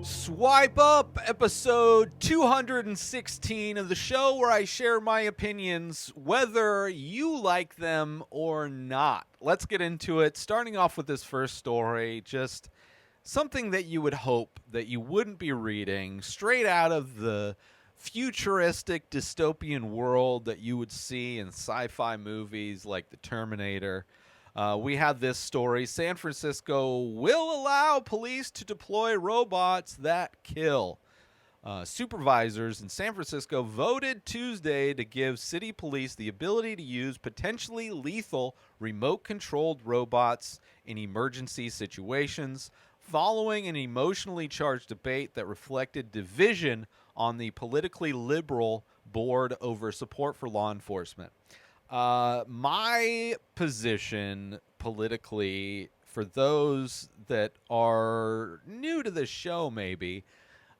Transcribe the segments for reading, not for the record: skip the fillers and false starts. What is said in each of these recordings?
Swipe Up, episode 216 of the show where I share my opinions, whether you like them or not. Let's get into it. Starting off with this first story, just something that you would hope that you wouldn't be reading straight out of the futuristic dystopian world that you would see in sci-fi movies like The Terminator. We have this story. San Francisco will allow police to deploy robots that kill. Supervisors in San Francisco voted Tuesday to give city police the ability to use potentially lethal remote-controlled robots in emergency situations, following an emotionally charged debate that reflected division on the politically liberal board over support for law enforcement. My position politically, for those that are new to the show maybe,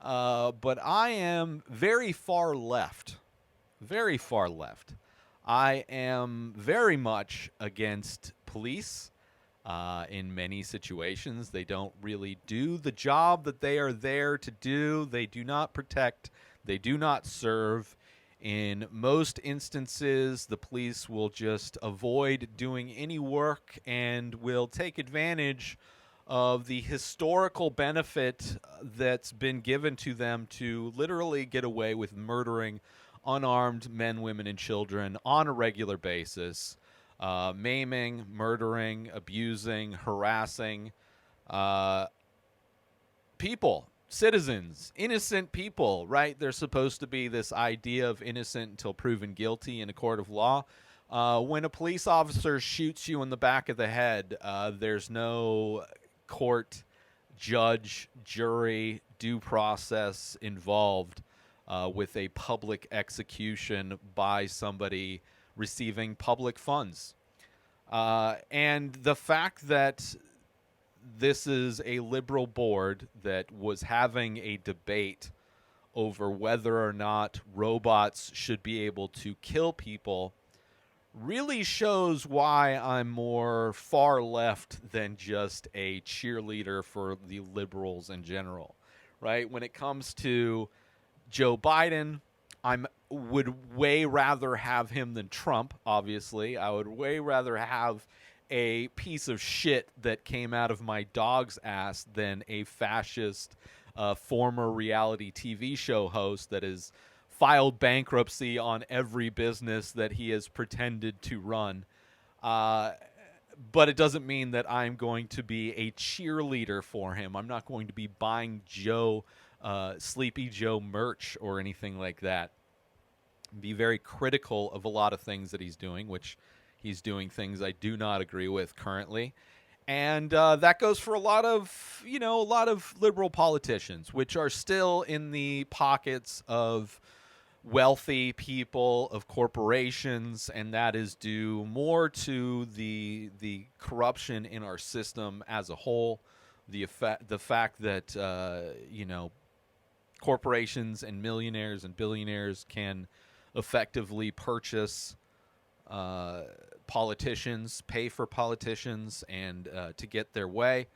but I am very far left. Very far left. I am very much against police in many situations. They don't really do the job that they are there to do. They do not protect. They do not serve. In most instances, the police will just avoid doing any work and will take advantage of the historical benefit that's been given to them to literally get away with murdering unarmed men, women, and children on a regular basis, maiming, murdering, abusing, harassing people. Citizens, innocent people, right? There's supposed to be this idea of innocent until proven guilty in a court of law. When a police officer shoots you in the back of the head, there's no court, judge, jury, due process involved with a public execution by somebody receiving public funds. And the fact that this is a liberal board that was having a debate over whether or not robots should be able to kill people really shows why I'm more far left than just a cheerleader for the liberals in general, right? When it comes to Joe Biden, I would way rather have him than Trump, obviously. I would way rather have a piece of shit that came out of my dog's ass than a fascist former reality TV show host that has filed bankruptcy on every business that he has pretended to run. But it doesn't mean that I'm going to be a cheerleader for him. I'm not going to be buying Sleepy Joe merch or anything like that. Be very critical of a lot of things that he's doing, which he's doing things I do not agree with currently. And that goes for a lot of liberal politicians, which are still in the pockets of wealthy people, of corporations, and that is due more to the corruption in our system as a whole, the fact that corporations and millionaires and billionaires can effectively purchase politicians, pay for politicians, and to get their way.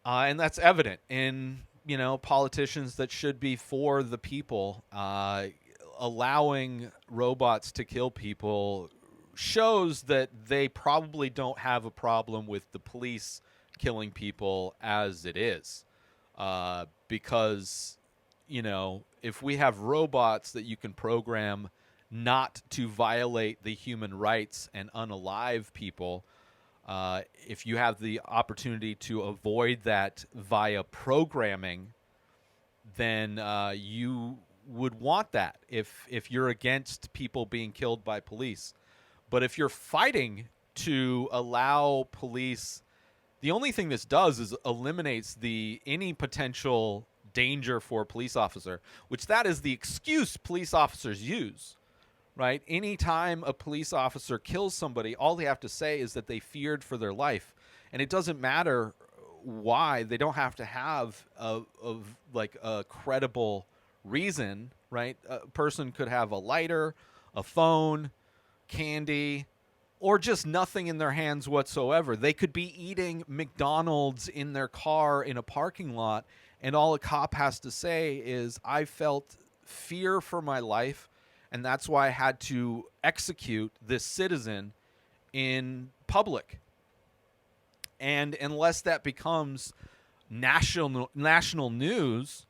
And that's evident in, politicians that should be for the people. Allowing robots to kill people shows that they probably don't have a problem with the police killing people as it is. Because, if we have robots that you can program not to violate the human rights and unalive people, if you have the opportunity to avoid that via programming, then you would want that if you're against people being killed by police. But if you're fighting to allow police, the only thing this does is eliminates any potential danger for a police officer, which that is the excuse police officers use. Right? Anytime a police officer kills somebody, all they have to say is that they feared for their life. And it doesn't matter why. They don't have to have a credible reason, right? A person could have a lighter, a phone, candy, or just nothing in their hands whatsoever. They could be eating McDonald's in their car in a parking lot, And all a cop has to say is, I felt fear for my life, and that's why I had to execute this citizen in public. And unless that becomes national news,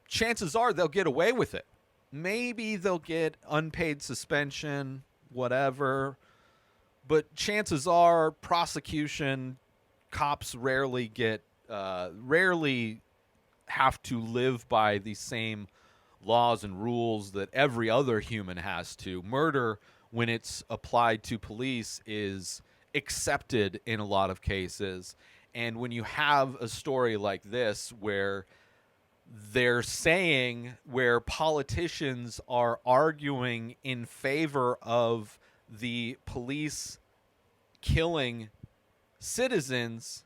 chances are they'll get away with it. Maybe they'll get unpaid suspension, whatever. But chances are, prosecution, cops rarely have to live by the same laws and rules that every other human has to. Murder, when it's applied to police, is accepted in a lot of cases. And when you have a story like this where where politicians are arguing in favor of the police killing citizens,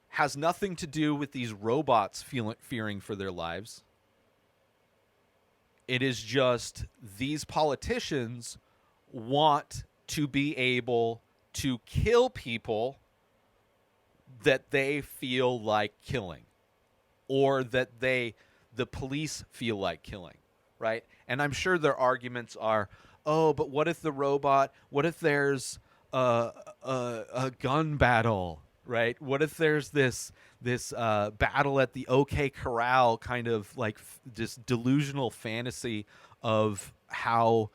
has nothing to do with these robots fearing for their lives. It is just these politicians want to be able to kill people that they feel like killing, or that the police feel like killing, right? And I'm sure their arguments are, oh, but what if there's a gun battle, right? What if there's this battle at the OK Corral, kind of like this delusional fantasy of how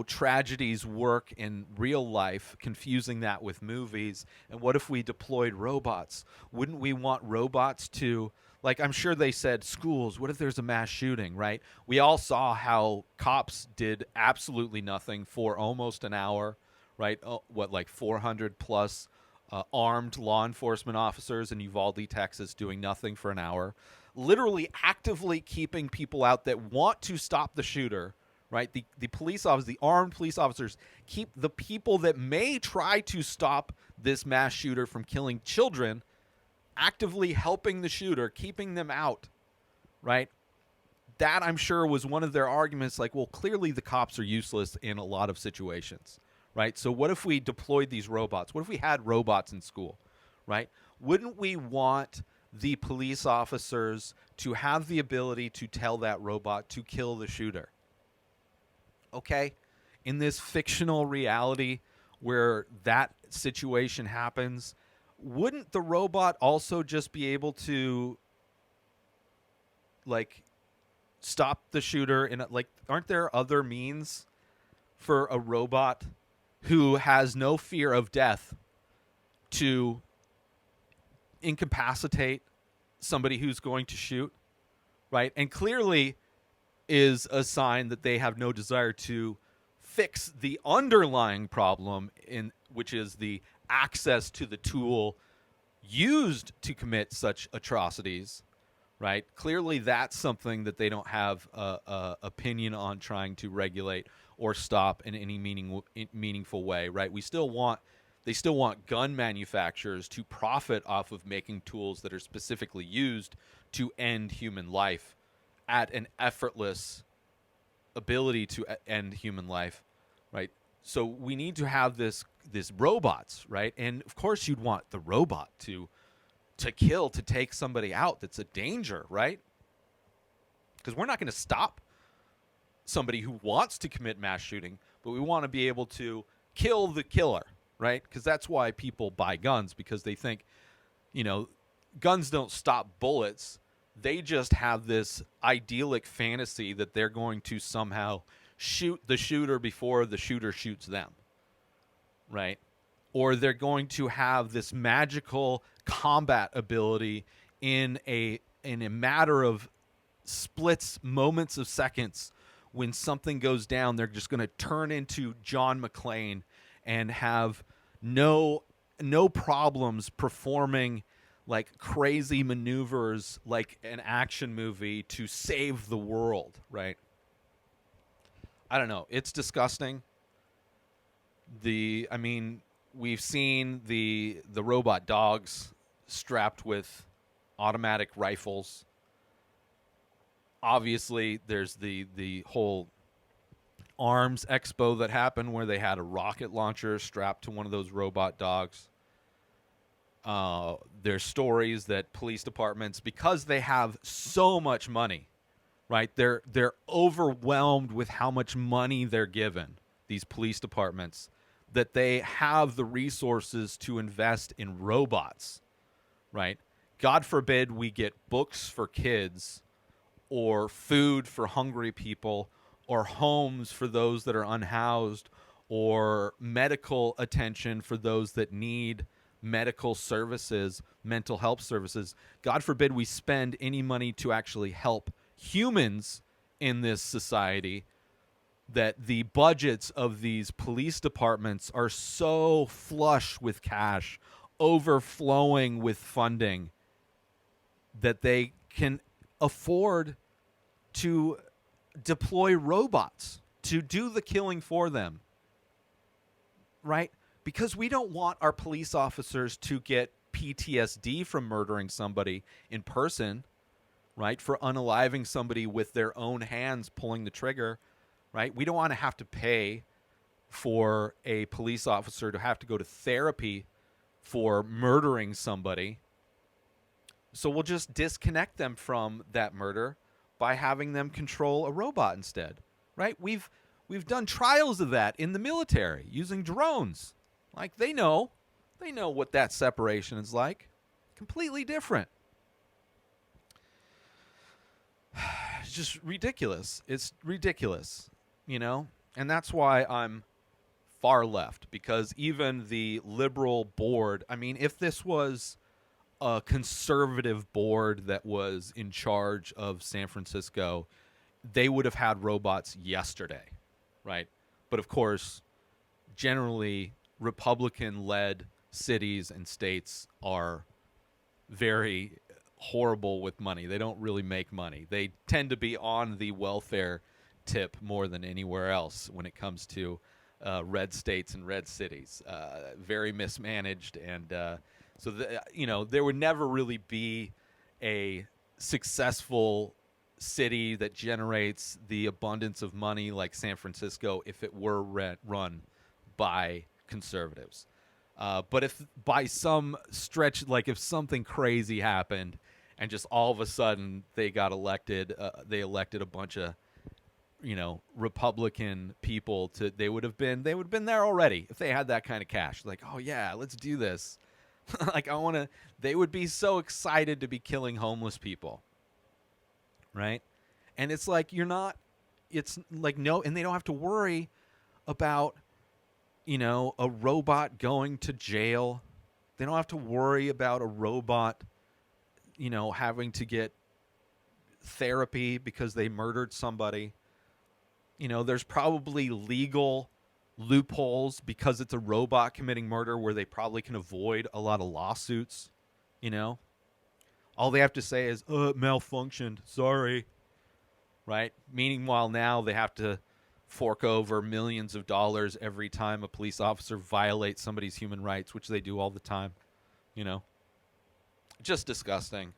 tragedies work in real life, confusing that with movies. And what if we deployed robots? Wouldn't we want robots to, like, I'm sure they said schools, what if there's a mass shooting, right? We all saw how cops did absolutely nothing for almost an hour, right? Like 400 plus armed law enforcement officers in Uvalde, Texas, doing nothing for an hour, literally actively keeping people out that want to stop the shooter, right? The police officers, the armed police officers, keep the people that may try to stop this mass shooter from killing children, actively helping the shooter, keeping them out, right? That, I'm sure, was one of their arguments, like, well, clearly the cops are useless in a lot of situations, right? So what if we deployed these robots? What if we had robots in school, right? Wouldn't we want the police officers to have the ability to tell that robot to kill the shooter? Okay? In this fictional reality where that situation happens, wouldn't the robot also just be able to, like, stop the shooter? And, like, aren't there other means for a robot who has no fear of death to incapacitate somebody who's going to shoot, right? And clearly is a sign that they have no desire to fix the underlying problem, which is the access to the tool used to commit such atrocities, right? Clearly that's something that they don't have a opinion on trying to regulate or stop in any meaningful way, right? They still want gun manufacturers to profit off of making tools that are specifically used to end human life at an effortless ability to end human life, right? So we need to have this robots, right? And of course you'd want the robot to kill, to take somebody out that's a danger, right? Because we're not going to stop somebody who wants to commit mass shooting, but we want to be able to kill the killer, right? Because that's why people buy guns, because they think, guns don't stop bullets. They just have this idyllic fantasy that they're going to somehow shoot the shooter before the shooter shoots them, right? Or they're going to have this magical combat ability in a matter of splits, moments of seconds. When something goes down, they're just going to turn into John McClane and have no problems performing like crazy maneuvers like an action movie to save the world, right? I don't know. It's disgusting. We've seen the robot dogs strapped with automatic rifles. Obviously, there's the whole arms expo that happened where they had a rocket launcher strapped to one of those robot dogs. There's stories that police departments, because they have so much money, right? They're overwhelmed with how much money they're given, these police departments, that they have the resources to invest in robots, right? God forbid we get books for kids or food for hungry people or homes for those that are unhoused or medical attention for those that need medical services, mental health services. God forbid we spend any money to actually help humans in this society, that the budgets of these police departments are so flush with cash, overflowing with funding, that they can afford to deploy robots to do the killing for them, right? Because we don't want our police officers to get PTSD from murdering somebody in person, right? For unaliving somebody with their own hands pulling the trigger, right? We don't want to have to pay for a police officer to have to go to therapy for murdering somebody. So we'll just disconnect them from that murder by having them control a robot instead, right? We've done trials of that in the military using drones. Like, they know what that separation is like. Completely different. It's just ridiculous. It's ridiculous, you know? And that's why I'm far left, because even the liberal board, I mean, if this was a conservative board that was in charge of San Francisco, they would have had robots yesterday, right? But of course, generally, Republican-led cities and states are very horrible with money. They don't really make money. They tend to be on the welfare tip more than anywhere else when it comes to red states and red cities. Very mismanaged, and so there would never really be a successful city that generates the abundance of money like San Francisco if it were run by conservatives. But if by some stretch, like if something crazy happened and just all of a sudden they got elected, they elected a bunch of, Republican people they would have been there already if they had that kind of cash. Like, oh yeah, let's do this. Like, they would be so excited to be killing homeless people. Right? And it's like, it's like, no, and they don't have to worry about, a robot going to jail. They don't have to worry about a robot, having to get therapy because they murdered somebody. There's probably legal loopholes because it's a robot committing murder where they probably can avoid a lot of lawsuits. All they have to say is, it malfunctioned, sorry. Right? Meanwhile, now they have to fork over millions of dollars every time a police officer violates somebody's human rights, which they do all the time. Just disgusting.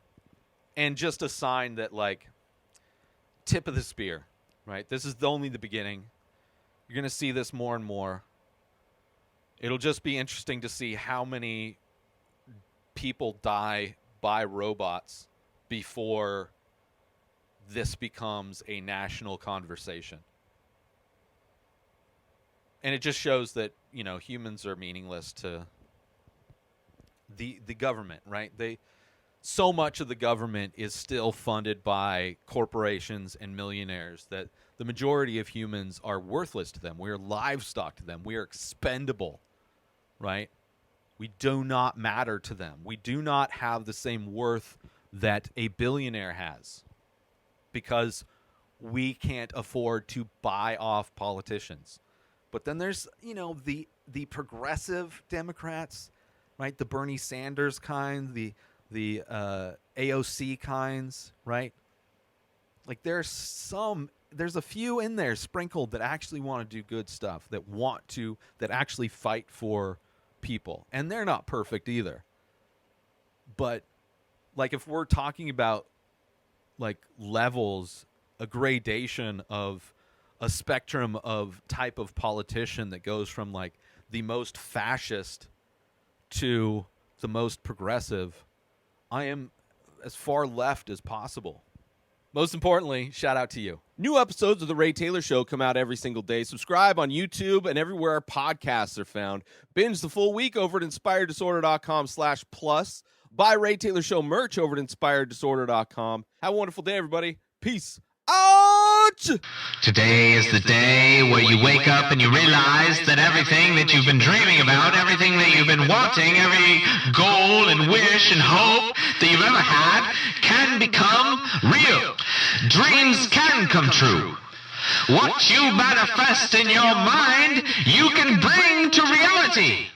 And just a sign that, like, tip of the spear, right? This is only the beginning. You're going to see this more and more. It'll just be interesting to see how many people die by robots before this becomes a national conversation. And it just shows that, humans are meaningless to the government, right? So much of the government is still funded by corporations and millionaires that the majority of humans are worthless to them. We are livestock to them. We are expendable, right? We do not matter to them. We do not have the same worth that a billionaire has because we can't afford to buy off politicians. But then there's, the progressive Democrats, right? The Bernie Sanders kind, the AOC kinds, right? Like there's a few in there sprinkled that actually want to do good stuff, that actually fight for people. And they're not perfect either. But like if we're talking about like levels, a gradation of a spectrum of type of politician that goes from like the most fascist to the most progressive. I am as far left as possible. Most importantly, shout out to you. New episodes of The Ray Taylor Show come out every single day. Subscribe on YouTube and everywhere our podcasts are found. Binge the full week over at inspireddisorder.com/plus. Buy Ray Taylor Show merch over at inspireddisorder.com. Have a wonderful day, everybody. Peace out! Today is the day where you wake up and you realize that everything that you've been dreaming about, everything that you've been wanting, every goal and wish and hope that you've ever had can become real. Dreams can come true. What you manifest in your mind, you can bring to reality.